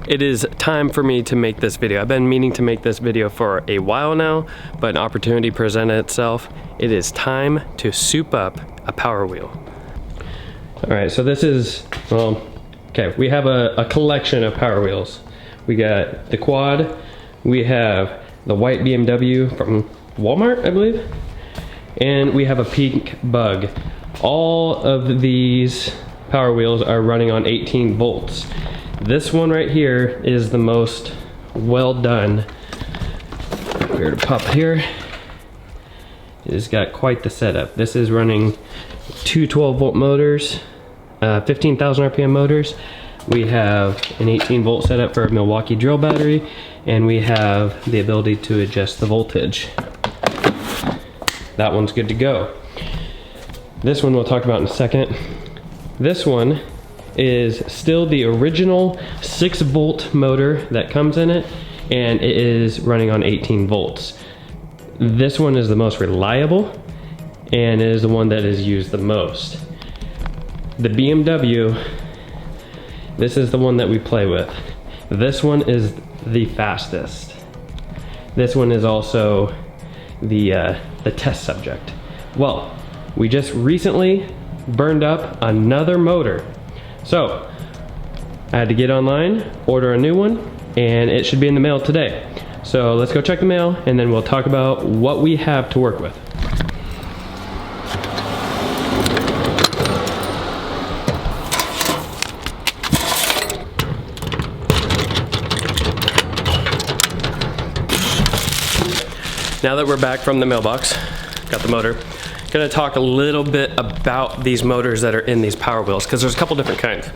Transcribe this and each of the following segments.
It is time for me to make this video. I've been meaning to make this video for a while now, but an opportunity presented itself. It is time to soup up a Power Wheel. All right, so this is, well, okay, we have a collection of Power Wheels. We got the quad, we have the white BMW from Walmart, I believe, and we have a pink bug. All of these Power Wheels are running on 18 volts. This one right here is the most well done. Here to pop here. It's got quite the setup. This is running two 12-volt motors, 15,000 RPM motors. We have an 18 volt setup for a Milwaukee drill battery, and we have the ability to adjust the voltage. That one's good to go. This one we'll talk about in a second. This one is still the original 6-volt motor that comes in it, and it is running on 18 volts. This one is the most reliable and is the one that is used the most. The BMW, this is the one that we play with. This one is the fastest. This one is also the test subject. Well, we just recently burned up another motor. So, I had to get online, order a new one, and it should be in the mail today. So let's go check the mail, and then we'll talk about what we have to work with. Now that we're back from the mailbox, got the motor, gonna talk a little bit about these motors that are in these Power Wheels, because there's a couple different kinds.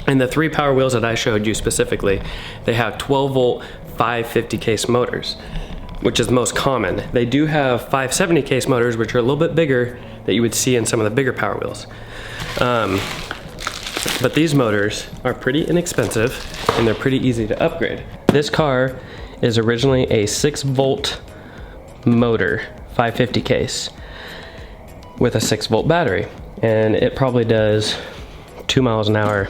And the 3 Power Wheels that I showed you specifically, they have 12 volt 550 case motors, which is the most common. They do have 570 case motors, which are a little bit bigger, that you would see in some of the bigger Power Wheels. But these motors are pretty inexpensive, and they're pretty easy to upgrade. This car is originally a 6-volt motor, 550 case, with a 6-volt battery, and it probably does 2 miles an hour.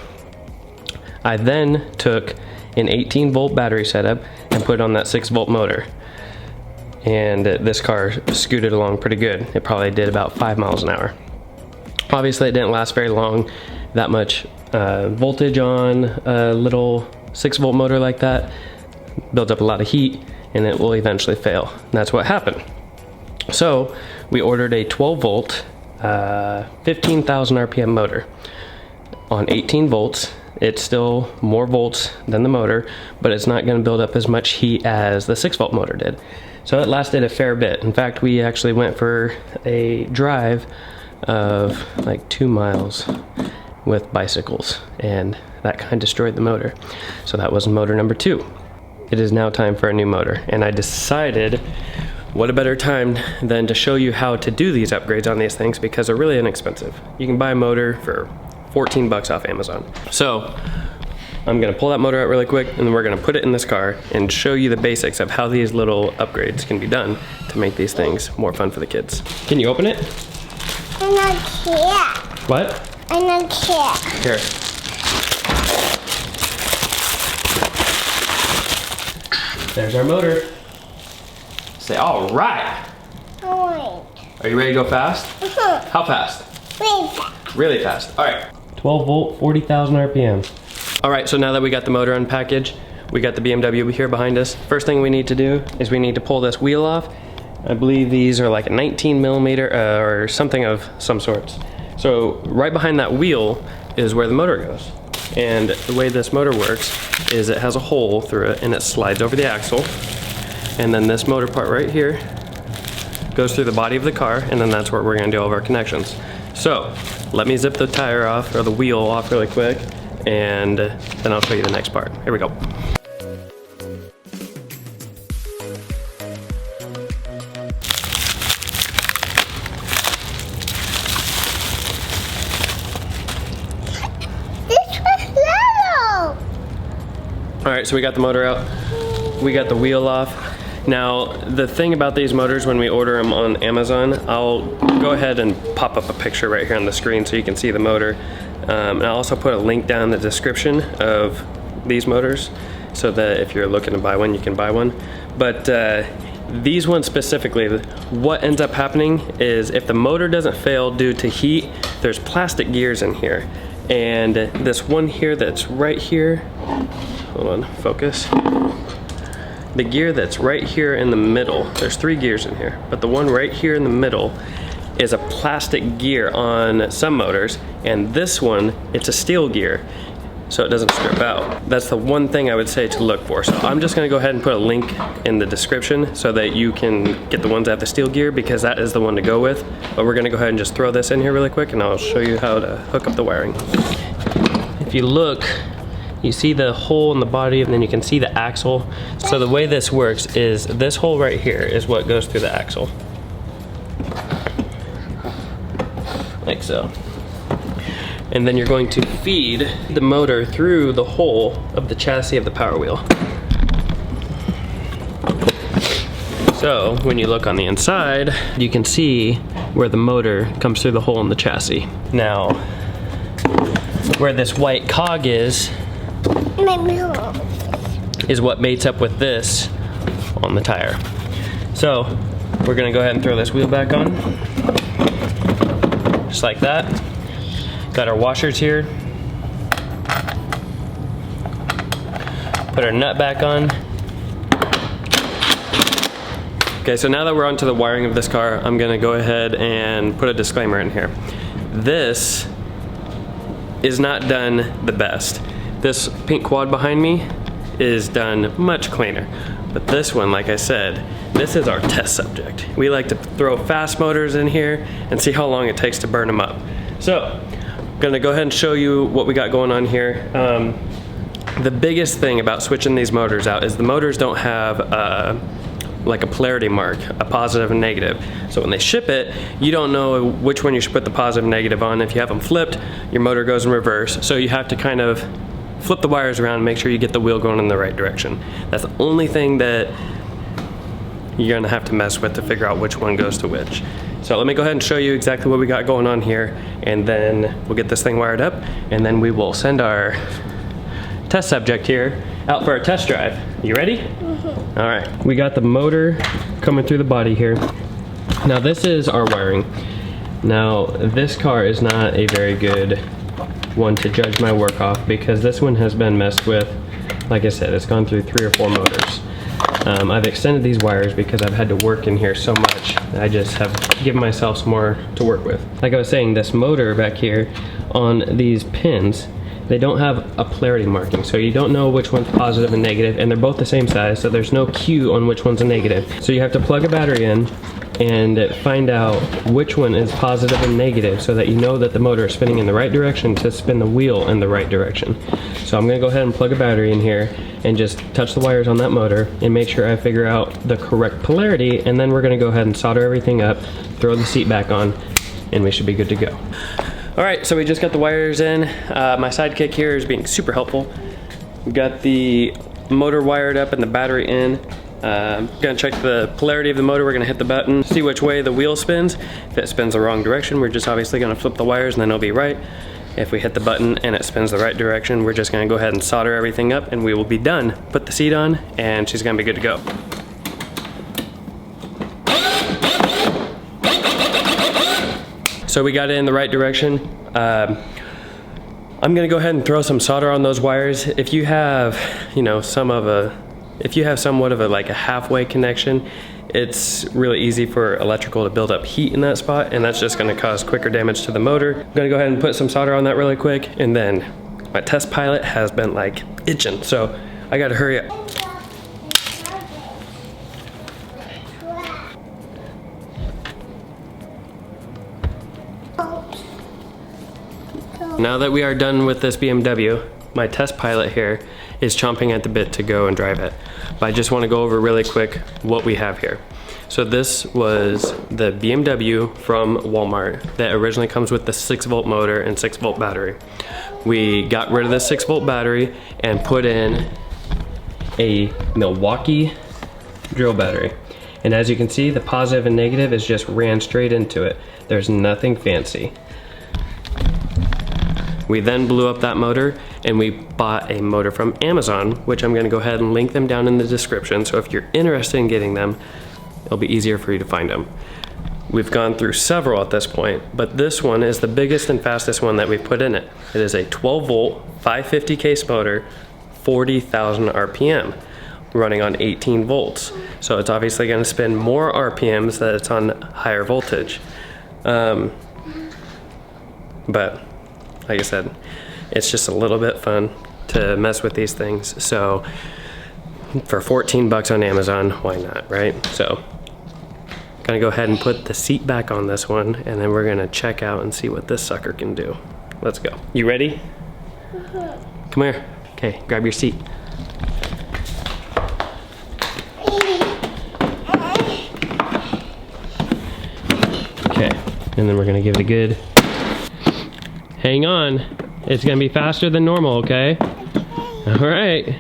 I then took an 18-volt battery setup and put on that 6-volt motor, and this car scooted along pretty good. It probably did about 5 miles an hour. Obviously it didn't last very long. That much voltage on a little 6-volt motor like that builds up a lot of heat, and it will eventually fail. And that's what happened. So we ordered a 12-volt 15,000 RPM motor on 18 volts. It's still more volts than the motor, but it's not going to build up as much heat as the 6-volt motor did. So it lasted a fair bit. In fact, we actually went for a drive of like 2 miles with bicycles, and that kind of destroyed the motor. So that was motor number 2. It is now time for a new motor, and I decided what a better time than to show you how to do these upgrades on these things, because they're really inexpensive. You can buy a motor for 14 bucks off Amazon. So I'm gonna pull that motor out really quick, and then we're gonna put it in this car and show you the basics of how these little upgrades can be done to make these things more fun for the kids. Can you open it? I don't care. What? I don't care. Here. There's our motor. Say, all right. Alright. Are you ready to go fast? How fast? Really fast. Really fast. All right. 12 volt, 40,000 RPM. All right, so now that we got the motor unpackaged, we got the BMW here behind us. First thing we need to do is we need to pull this wheel off. I believe these are like a 19 millimeter or something of some sorts. So right behind that wheel is where the motor goes. And the way this motor works is it has a hole through it, and it slides over the axle. And then this motor part right here goes through the body of the car, and then that's where we're gonna do all of our connections. So let me zip the tire off, or the wheel off really quick, and then I'll show you the next part. Here we go. This was yellow. All right, so we got the motor out. We got the wheel off. Now, the thing about these motors, when we order them on Amazon, I'll go ahead and pop up a picture right here on the screen so you can see the motor. And I'll also put a link down in the description of these motors so that if you're looking to buy one, you can buy one. But these ones specifically, what ends up happening is if the motor doesn't fail due to heat, there's plastic gears in here. And this one here that's right here, hold on, focus. The gear that's right here in the middle, there's 3 gears in here, but the one right here in the middle is a plastic gear on some motors, and this one, it's a steel gear, so it doesn't strip out. That's the one thing I would say to look for. So I'm just gonna go ahead and put a link in the description so that you can get the ones that have the steel gear, because that is the one to go with. But we're gonna go ahead and just throw this in here really quick and I'll show you how to hook up the wiring. If you look, you see the hole in the body and then you can see the axle. So the way this works is this hole right here is what goes through the axle. Like so. And then you're going to feed the motor through the hole of the chassis of the Power Wheel. So when you look on the inside, you can see where the motor comes through the hole in the chassis. Now, where this white cog is what mates up with this on the tire. So we're gonna go ahead and throw this wheel back on, just like that. Got our washers here. Put our nut back on. Okay, so now that we're onto the wiring of this car, I'm gonna go ahead and put a disclaimer in here. This is not done the best. This pink quad behind me is done much cleaner. But this one, like I said, this is our test subject. We like to throw fast motors in here and see how long it takes to burn them up. So, gonna go ahead and show you what we got going on here. The biggest thing about switching these motors out is the motors don't have like a polarity mark, a positive and negative. So when they ship it, you don't know which one you should put the positive and negative on. If you have them flipped, your motor goes in reverse. So you have to kind of flip the wires around and make sure you get the wheel going in the right direction. That's the only thing that you're gonna have to mess with to figure out which one goes to which. So let me go ahead and show you exactly what we got going on here, and then we'll get this thing wired up, and then we will send our test subject here out for a test drive. You ready? Mm-hmm. All right, we got the motor coming through the body here. Now this is our wiring. Now this car is not a very good one to judge my work off, because this one has been messed with. Like I said, it's gone through 3 or 4 motors. I've extended these wires because I've had to work in here so much. I just have given myself some more to work with. Like I was saying, this motor back here on these pins, they don't have a polarity marking, so you don't know which one's positive and negative, and they're both the same size, so there's no cue on which one's a negative. So you have to plug a battery in and find out which one is positive and negative so that you know that the motor is spinning in the right direction to spin the wheel in the right direction. So I'm gonna go ahead and plug a battery in here and just touch the wires on that motor and make sure I figure out the correct polarity, and then we're gonna go ahead and solder everything up, throw the seat back on, and we should be good to go. All right, so we just got the wires in. My sidekick here is being super helpful. We got the motor wired up and the battery in. Gonna check the polarity of the motor. We're gonna hit the button, see which way the wheel spins. If it spins the wrong direction, we're just obviously gonna flip the wires and then it'll be right. If we hit the button and it spins the right direction, we're just gonna go ahead and solder everything up and we will be done. Put the seat on and she's gonna be good to go. So we got it in the right direction. I'm gonna go ahead and throw some solder on those wires. If you have, somewhat of a like a halfway connection, it's really easy for electrical to build up heat in that spot, and that's just gonna cause quicker damage to the motor. I'm gonna go ahead and put some solder on that really quick, and then my test pilot has been like itching, so I gotta hurry up. Now that we are done with this BMW, my test pilot here is chomping at the bit to go and drive it. But I just want to go over really quick what we have here. So this was the BMW from Walmart that originally comes with the 6-volt motor and 6-volt battery. We got rid of the 6-volt battery and put in a Milwaukee drill battery. And as you can see, the positive and negative is just ran straight into it. There's nothing fancy. We then blew up that motor and we bought a motor from Amazon, which I'm gonna go ahead and link them down in the description. So if you're interested in getting them, it'll be easier for you to find them. We've gone through several at this point, but this one is the biggest and fastest one that we've put in it. It is a 12 volt, 550 case motor, 40,000 RPM, running on 18 volts. So it's obviously gonna spin more RPMs that it's on higher voltage. But like I said, it's just a little bit fun to mess with these things. So for 14 bucks on Amazon, why not, right? So gonna go ahead and put the seat back on this one, and then we're gonna check out and see what this sucker can do. Let's go. You ready? Come here. Okay, grab your seat. Okay, and then we're gonna give it a good hang on. It's gonna be faster than normal, okay? All right.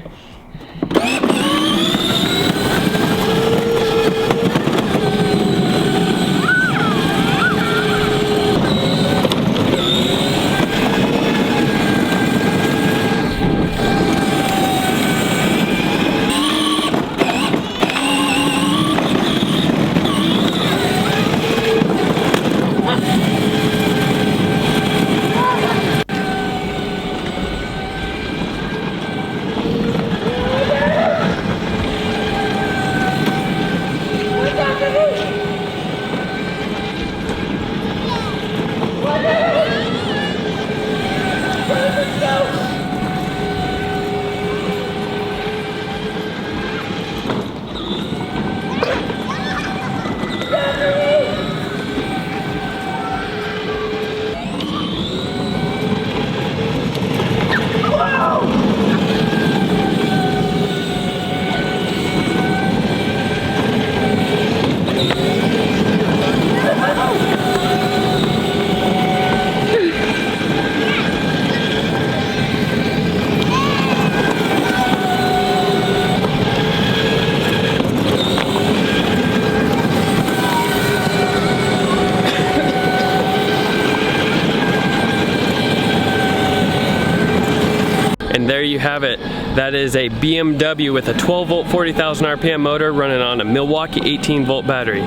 And there you have it. That is a BMW with a 12 volt 40,000 RPM motor running on a Milwaukee 18 volt battery.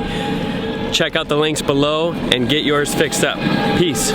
Check out the links below and get yours fixed up. Peace.